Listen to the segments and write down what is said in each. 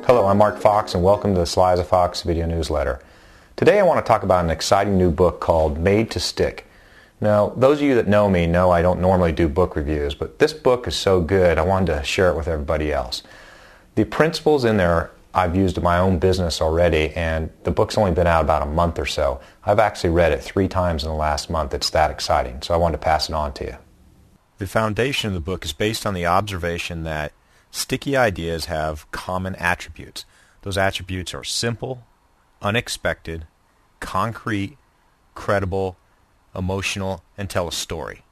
Hello, I'm Mark Fox, and welcome to the Sly as a Fox video newsletter. Today I want to talk about an exciting new book called Made to Stick. Now, those of you that know me know I don't normally do book reviews, but this book is so good I wanted to share it with everybody else. The principles in there I've used in my own business already, and the book's only been out about a month or so. I've actually read it 3 times in the last month. It's that exciting, so I wanted to pass it on to you. The foundation of the book is based on the observation that sticky ideas have common attributes. Those attributes are simple, unexpected, concrete, credible, emotional, and tell a story.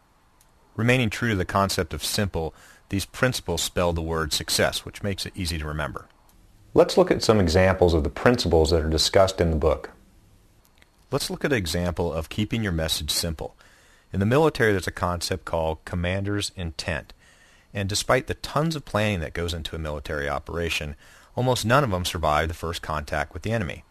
Remaining true to the concept of simple, these principles spell the word success, which makes it easy to remember. Let's look at some examples of the principles that are discussed in the book. Let's look at an example of keeping your message simple. In the military, there's a concept called commander's intent. And despite the tons of planning that goes into a military operation, almost none of them survive the first contact with the enemy.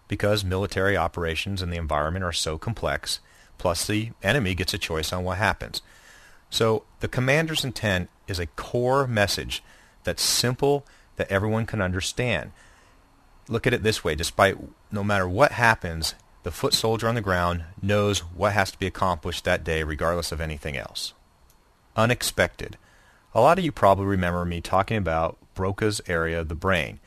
Because military operations and the environment are so complex, plus the enemy gets a choice on what happens. So the commander's intent is a core message that's simple, that everyone can understand. Look at it this way, despite no matter what happens, the foot soldier on the ground knows what has to be accomplished that day regardless of anything else. Unexpected. A lot of you probably remember me talking about Broca's area of the brain.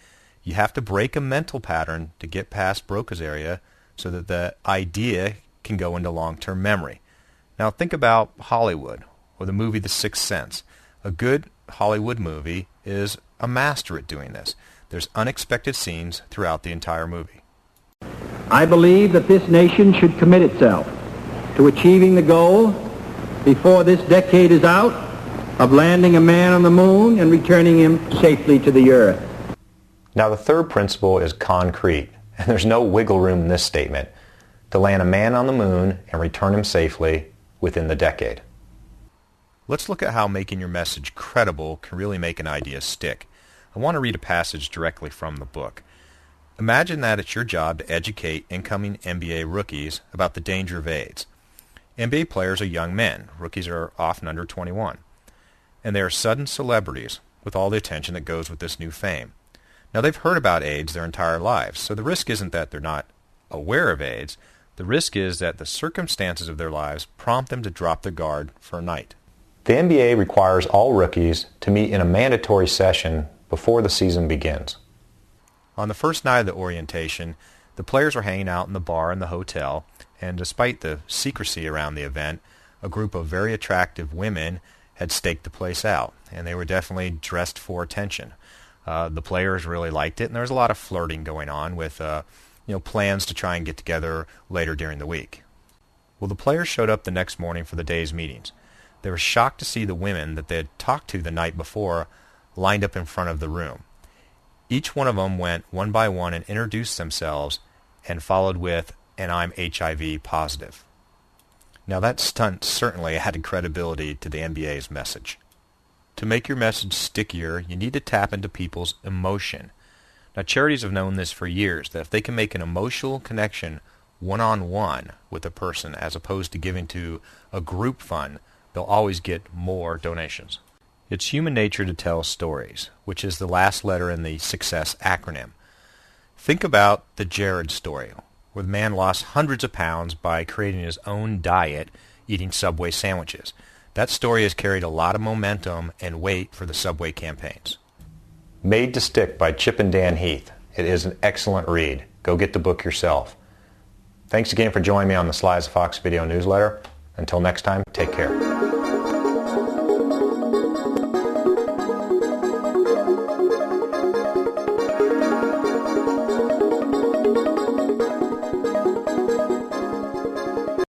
You have to break a mental pattern to get past Broca's area so that the idea can go into long-term memory. Now think about Hollywood or the movie The Sixth Sense. A good Hollywood movie is a master at doing this. There's unexpected scenes throughout the entire movie. I believe that this nation should commit itself to achieving the goal before this decade is out of landing a man on the moon and returning him safely to the earth. Now the third principle is concrete, and there's no wiggle room in this statement. To land a man on the moon and return him safely within the decade. Let's look at how making your message credible can really make an idea stick. I want to read a passage directly from the book. Imagine that it's your job to educate incoming NBA rookies about the danger of AIDS. NBA players are young men. Rookies are often under 21. And they are sudden celebrities with all the attention that goes with this new fame. Now they've heard about AIDS their entire lives, so the risk isn't that they're not aware of AIDS. The risk is that the circumstances of their lives prompt them to drop their guard for a night. The NBA requires all rookies to meet in a mandatory session before the season begins. On the first night of the orientation, the players were hanging out in the bar in the hotel, and despite the secrecy around the event, a group of very attractive women had staked the place out, and they were definitely dressed for attention. The players really liked it, and there was a lot of flirting going on with plans to try and get together later during the week. Well, the players showed up the next morning for the day's meetings. They were shocked to see the women that they had talked to the night before lined up in front of the room. Each one of them went one by one and introduced themselves and followed with, "and I'm HIV positive." Now that stunt certainly added credibility to the NBA's message. To make your message stickier, you need to tap into people's emotion. Now charities have known this for years, that if they can make an emotional connection one-on-one with a person as opposed to giving to a group fund, they'll always get more donations. It's human nature to tell stories, which is the last letter in the SUCCESS acronym. Think about the Jared story, where the man lost hundreds of pounds by creating his own diet, eating Subway sandwiches. That story has carried a lot of momentum and weight for the Subway campaigns. Made to Stick by Chip and Dan Heath. It is an excellent read. Go get the book yourself. Thanks again for joining me on the Sly as a Fox video newsletter. Until next time, take care.